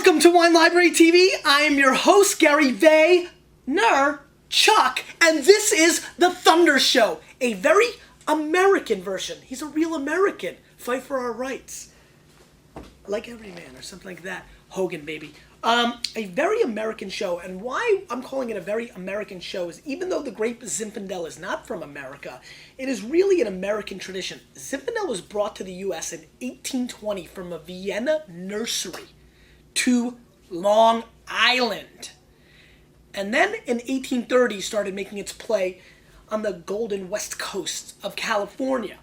Welcome to Wine Library TV. I am your host, Gary Chuck, and this is The Thunder Show, a very American version. He's a real American. Fight for our rights. Like every man, or something like that. Hogan, baby. A very American show, and why I'm calling it a very American show is even though the grape Zinfandel is not from America, it is really an American tradition. Zinfandel was brought to the U.S. in 1820 from a Vienna nursery to Long Island. And then in 1830 started making its play on the golden west coast of California.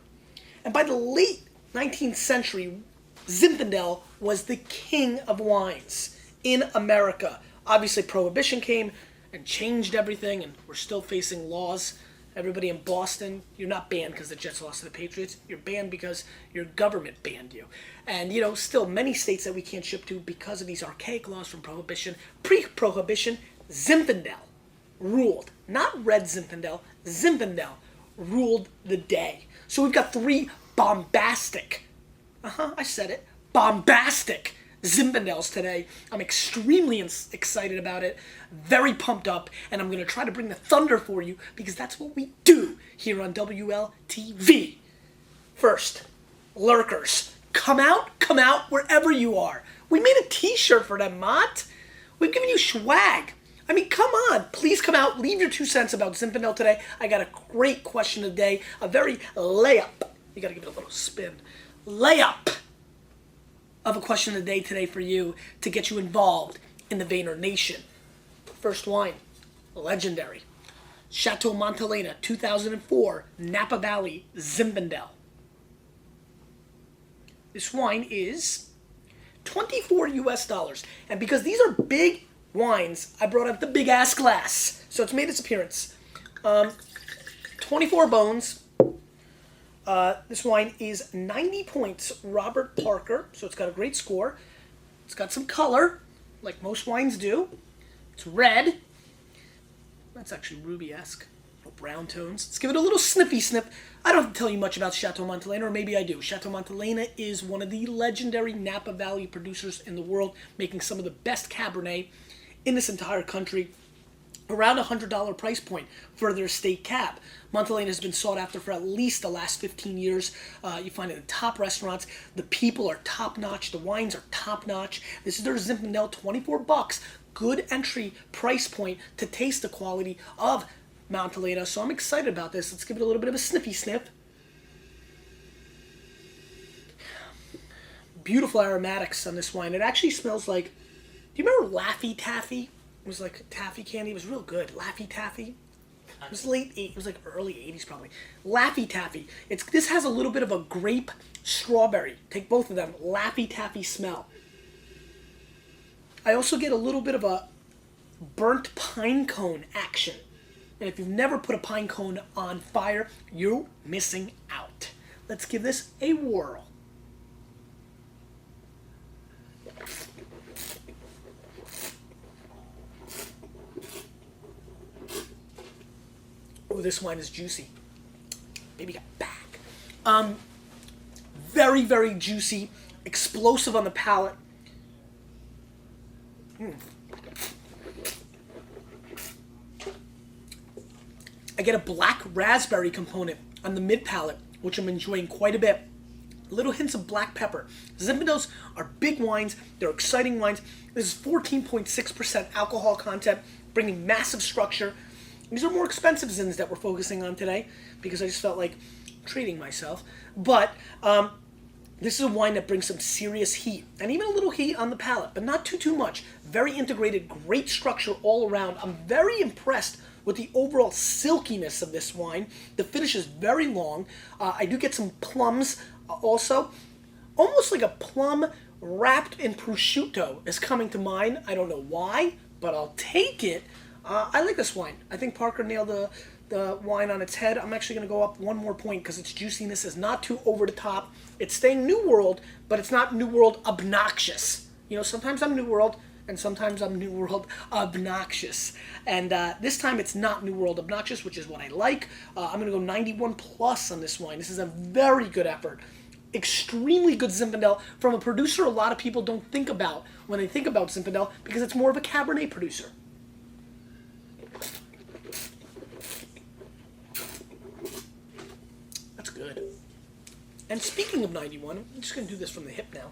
And by the late 19th century, Zinfandel was the king of wines in America. Obviously, Prohibition came and changed everything, and we're still facing laws. Everybody in Boston, you're not banned because the Jets lost to the Patriots. You're banned because your government banned you. And, still many states that we can't ship to because of these archaic laws from Prohibition. Pre-Prohibition, Zinfandel ruled. Not red Zinfandel, Zinfandel ruled the day. So we've got three bombastic, I said it, bombastic Zinfandels today. I'm extremely excited about it, very pumped up, and I'm going to try to bring the thunder for you because that's what we do here on WLTV. First, lurkers, come out wherever you are. We made a t-shirt for them, Mott. We've given you swag. I mean, come on. Please come out. Leave your 2 cents about Zinfandel today. I got a great question of the day, a very layup. You got to give it a little spin. Layup of a question of the day today for you to get you involved in the Vayner Nation. First wine, legendary. Chateau Montelena, 2004, Napa Valley, Zinfandel. This wine is $24 US. And because these are big wines, I brought out the big ass glass. So it's made its appearance. 24 bones. This wine is 90 points, Robert Parker, so it's got a great score. It's got some color, like most wines do. It's red. That's actually ruby-esque. Brown tones. Let's give it a little sniffy sniff. I don't have to tell you much about Chateau Montelena, or maybe I do. Chateau Montelena is one of the legendary Napa Valley producers in the world, making some of the best Cabernet in this entire country. Around $100 price point for their estate cab. Montelena has been sought after for at least the last 15 years. You find it in top restaurants. The people are top-notch. The wines are top-notch. This is their Zinfandel, $24. Good entry price point to taste the quality of Montelena. So I'm excited about this. Let's give it a little bit of a sniffy sniff. Beautiful aromatics on this wine. It actually smells like, do you remember Laffy Taffy? It was like taffy candy. It was real good. Laffy Taffy. It was it was like early 80s probably. Laffy Taffy. This has a little bit of a grape strawberry. Take both of them. Laffy Taffy smell. I also get a little bit of a burnt pine cone action. And if you've never put a pine cone on fire, you're missing out. Let's give this a whirl. Oh, this wine is juicy. Maybe got back. Very, very juicy, explosive on the palate. I get a black raspberry component on the mid palate, which I'm enjoying quite a bit. Little hints of black pepper. Zinfandels are big wines. They're exciting wines. This is 14.6% alcohol content, bringing massive structure. These are more expensive Zins that we're focusing on today because I just felt like treating myself. But this is a wine that brings some serious heat and even a little heat on the palate, but not too much. Very integrated, great structure all around. I'm very impressed with the overall silkiness of this wine. The finish is very long. I do get some plums also. Almost like a plum wrapped in prosciutto is coming to mind. I don't know why, but I'll take it. I like this wine. I think Parker nailed the wine on its head. I'm actually going to go up one more point because its juiciness is not too over the top. It's staying New World, but it's not New World obnoxious. Sometimes I'm New World, and sometimes I'm New World obnoxious. And this time it's not New World obnoxious, which is what I like. I'm going to go 91 plus on this wine. This is a very good effort. extremely good Zinfandel from a producer a lot of people don't think about when they think about Zinfandel because it's more of a Cabernet producer. That's good. And speaking of 91, I'm just going to do this from the hip now.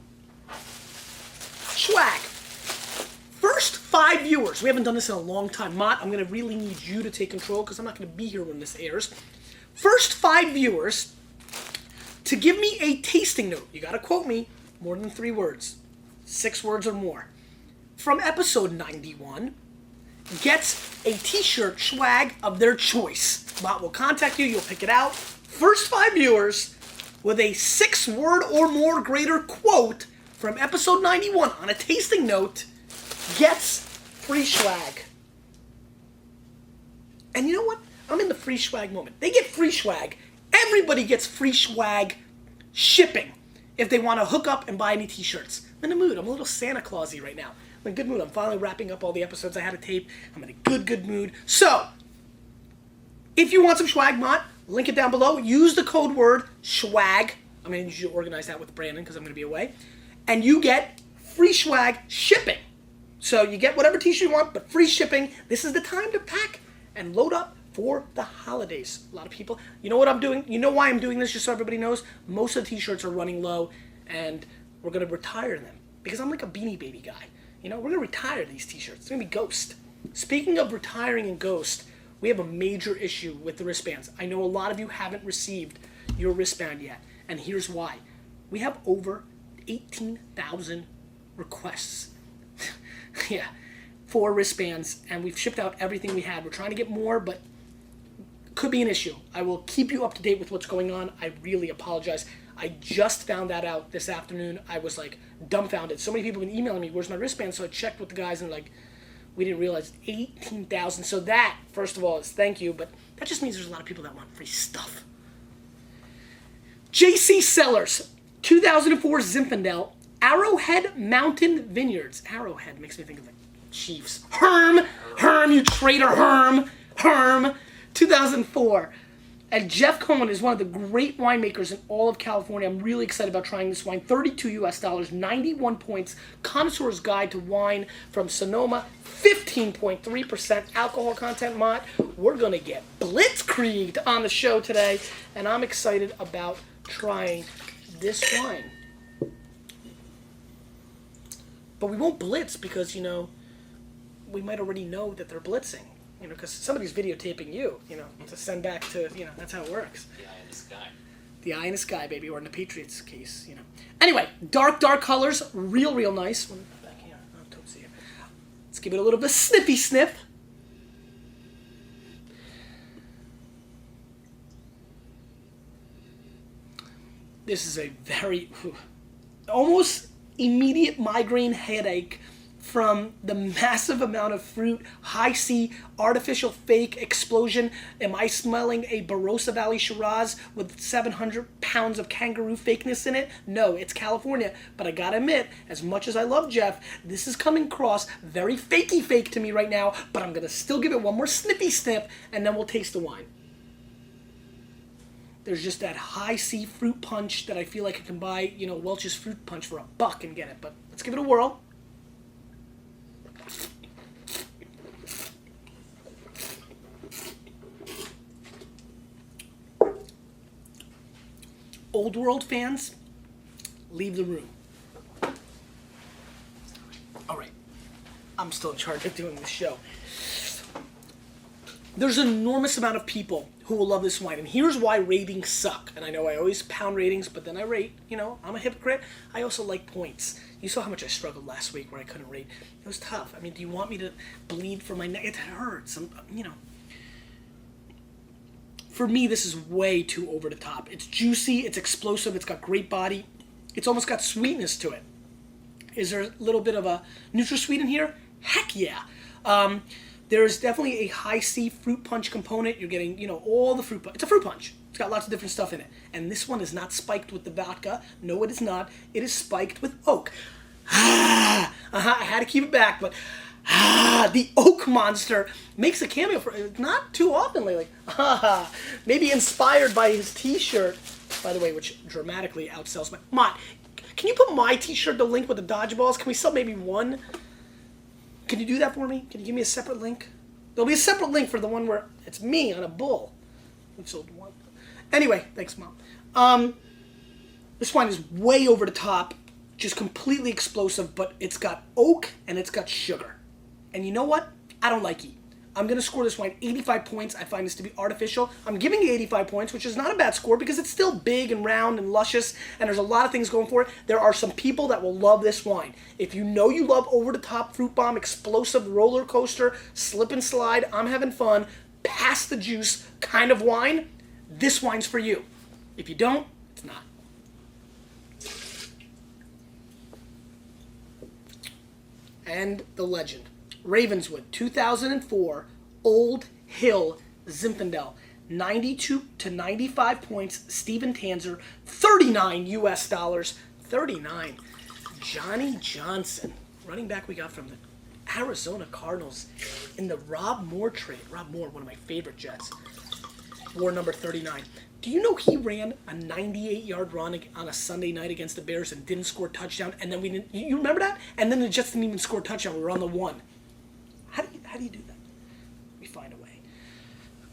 Swag. First 5 viewers. We haven't done this in a long time. Mott, I'm going to really need you to take control because I'm not going to be here when this airs. First 5 viewers to give me a tasting note. You got to quote me more than 3 words. 6 words or more. From episode 91 gets a t-shirt swag of their choice. Mott will contact you. You'll pick it out. First 5 viewers with a 6-word or more greater quote from episode 91 on a tasting note gets free swag. And you know what? I'm in the free swag moment. They get free swag. Everybody gets free swag shipping if they want to hook up and buy any t-shirts. I'm in the mood. I'm a little Santa Clausy right now. I'm in a good mood. I'm finally wrapping up all the episodes I had to tape. I'm in a good mood. So, if you want some swag, Mott, link it down below. Use the code word swag. I'm going to need you to organize that with Brandon because I'm going to be away. And you get free swag shipping. So you get whatever t-shirt you want, but free shipping. This is the time to pack and load up for the holidays. A lot of people, you know what I'm doing? You know why I'm doing this, just so everybody knows? Most of the t-shirts are running low, and we're going to retire them. Because I'm like a Beanie Baby guy. You know, we're going to retire these t-shirts. It's going to be Ghost. Speaking of retiring and Ghost, we have a major issue with the wristbands. I know a lot of you haven't received your wristband yet, and here's why. We have over 18,000 requests. Yeah, for wristbands, and we've shipped out everything we had. We're trying to get more, but could be an issue. I will keep you up to date with what's going on. I really apologize. I just found that out this afternoon. I was like dumbfounded. So many people have been emailing me, where's my wristband? So I checked with the guys and like, we didn't realize 18,000. So that, first of all, is thank you, but that just means there's a lot of people that want free stuff. JC Cellars, 2004 Zinfandel, Arrowhead Mountain Vineyards. Arrowhead makes me think of the Chiefs. Herm, you traitor, Herm, 2004. And Jeff Cohen is one of the great winemakers in all of California. I'm really excited about trying this wine. $32 US, 91 points. Connoisseur's Guide to Wine from Sonoma. 15.3% alcohol content, Mott. We're going to get blitzkrieged on the show today. And I'm excited about trying this wine. But we won't blitz because, you know, we might already know that they're blitzing. You know, because somebody's videotaping you, you know, to send back to, you know, that's how it works. The eye in the sky. The eye in the sky, baby, or in the Patriots case, you know. Anyway, dark colors, real nice. Back here. Oh, don't see it. Let's give it a little bit of sniffy sniff. This is a very, almost immediate migraine headache from the massive amount of fruit, high C, artificial fake explosion. Am I smelling a Barossa Valley Shiraz with 700 pounds of kangaroo fakeness in it? No, it's California. But I gotta admit, as much as I love Jeff, this is coming across very fakey fake to me right now, but I'm gonna still give it one more snippy sniff, and then we'll taste the wine. There's just that high C fruit punch that I feel like I can buy, you know, Welch's Fruit Punch for $1 and get it. But let's give it a whirl. Old World fans, leave the room. All right, I'm still in charge of doing this show. There's an enormous amount of people who will love this wine, and here's why ratings suck. And I know I always pound ratings, but then I rate. You know, I'm a hypocrite. I also like points. You saw how much I struggled last week where I couldn't rate. It was tough. I mean, do you want me to bleed from my neck? It hurts. You know. For me, this is way too over the top. It's juicy, it's explosive, it's got great body. It's almost got sweetness to it. Is there a little bit of a NutraSweet in here? Heck yeah. There's definitely a high C fruit punch component. You're getting, you know, all the fruit punch. It's a fruit punch. It's got lots of different stuff in it. And this one is not spiked with the vodka. No, it is not. It is spiked with oak. I had to keep it back, but the Oak Monster makes a cameo for not too often lately. Maybe inspired by his t-shirt by the way, which dramatically outsells my... Mott, can you put my t-shirt, the link with the dodgeballs? Can we sell maybe one? Can you do that for me? Can you give me a separate link? There'll be a separate link for the one where it's me on a bull. We sold one. Anyway, thanks, Mom. This wine is way over the top, just completely explosive, but it's got oak and it's got sugar. And you know what? I don't like it. I'm going to score this wine 85 points. I find this to be artificial. I'm giving it 85 points, which is not a bad score because it's still big and round and luscious, and there's a lot of things going for it. There are some people that will love this wine. If you know you love over-the-top fruit bomb, explosive roller coaster, slip and slide, I'm having fun, pass the juice kind of wine, this wine's for you. If you don't, it's not. And the legend. Ravenswood, 2004, Old Hill Zinfandel, 92 to 95 points. Steven Tanzer, 39 US dollars, 39. Johnny Johnson, running back we got from the Arizona Cardinals in the Rob Moore trade. Rob Moore, one of my favorite Jets. Wore number 39. Do you know he ran a 98-yard run on a Sunday night against the Bears and didn't score a touchdown? And then we didn't. You remember that? And then the Jets didn't even score a touchdown. We were on the one. How do you do that? We find a way.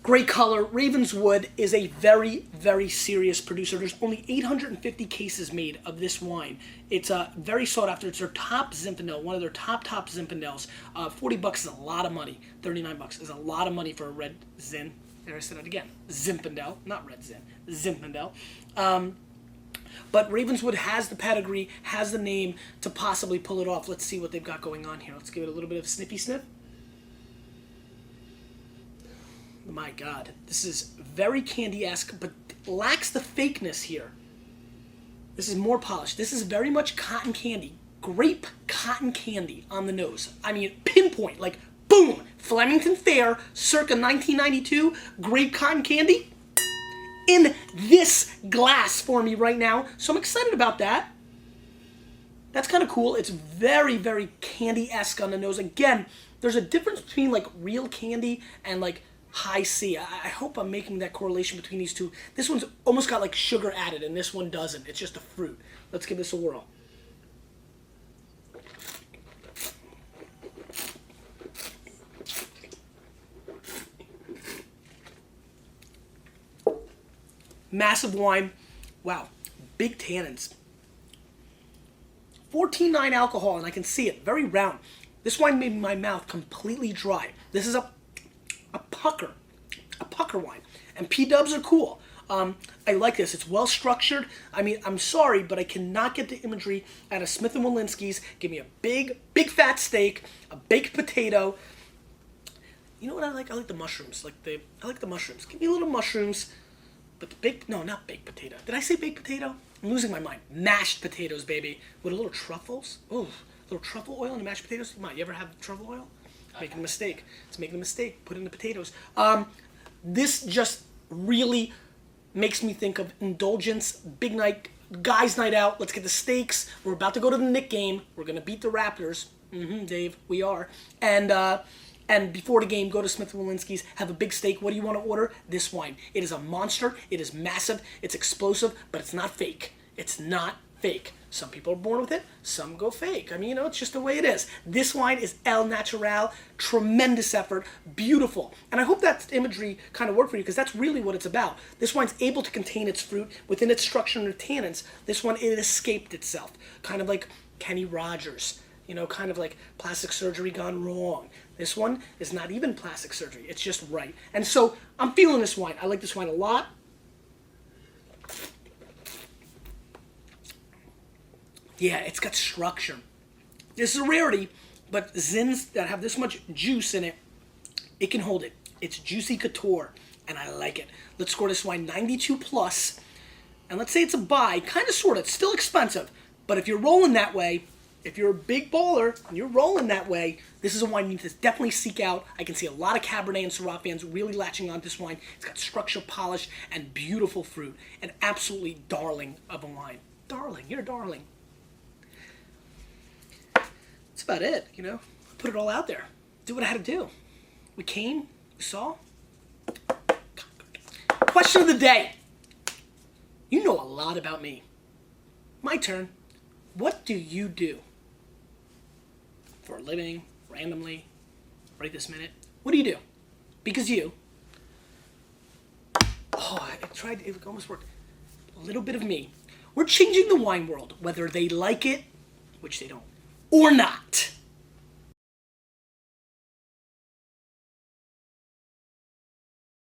Great color. Ravenswood is a very, very serious producer. There's only 850 cases made of this wine. It's very sought after. It's their top Zinfandel, one of their top Zinfandels. $40 is a lot of money. $39 is a lot of money for a red Zin. There I said it again. Zinfandel, not red Zin. Zinfandel. But Ravenswood has the pedigree, has the name to possibly pull it off. Let's see what they've got going on here. Let's give it a little bit of sniffy sniff. My God, this is very candy-esque, but lacks the fakeness here. This is more polished. This is very much cotton candy. Grape cotton candy on the nose. I mean, pinpoint, like, boom! Flemington Fair, circa 1992, grape cotton candy in this glass for me right now. So I'm excited about that. That's kind of cool. It's very, very candy-esque on the nose. Again, there's a difference between, like, real candy and, like, high C. I hope I'm making that correlation between these two. This one's almost got like sugar added and this one doesn't. It's just a fruit. Let's give this a whirl. Massive wine. Wow. Big tannins. 14.9 alcohol, and I can see it. Very round. This wine made my mouth completely dry. This is a pucker wine. And P-dubs are cool. I like this. It's well structured. I mean, I'm sorry, but I cannot get the imagery out of Smith & Wollensky's. Give me a big fat steak, a baked potato. You know what I like? I like the mushrooms. I like the mushrooms. Give me a little mushrooms. But not baked potato. Did I say baked potato? I'm losing my mind. Mashed potatoes, baby. With a little truffles. Ooh, a little truffle oil in the mashed potatoes. You ever have truffle oil? Making a mistake. It's making a mistake. Put in the potatoes. This just really makes me think of indulgence, big night, guys' night out. Let's get the steaks. We're about to go to the Knicks game. We're gonna beat the Raptors. Dave, we are. And before the game, go to Smith & Wollensky's, have a big steak. What do you want to order? This wine. It is a monster. It is massive. It's explosive, but it's not fake. It's not fake. Some people are born with it. Some go fake. I mean, it's just the way it is. This wine is El Natural. Tremendous effort. Beautiful. And I hope that imagery kind of worked for you because that's really what it's about. This wine's able to contain its fruit within its structure and tannins. This one, it escaped itself. Kind of like Kenny Rogers. Kind of like plastic surgery gone wrong. This one is not even plastic surgery. It's just right. And so I'm feeling this wine. I like this wine a lot. Yeah, it's got structure. This is a rarity, but Zins that have this much juice in it, it can hold it. It's juicy couture, and I like it. Let's score this wine 92 plus, and let's say it's a buy. Kind of, sort of. It's still expensive, but if you're rolling that way, if you're a big baller and you're rolling that way, this is a wine you need to definitely seek out. I can see a lot of Cabernet and Syrah fans really latching on this wine. It's got structure, polish, and beautiful fruit. An absolutely darling of a wine. Darling, you're a darling. That's about it, Put it all out there. Do what I had to do. We came, we saw. Question of the day. You know a lot about me. My turn. What do you do? For a living, randomly, right this minute. What do you do? Because you... Oh, I tried, it almost worked. A little bit of me. We're changing the wine world, whether they like it, which they don't, or not.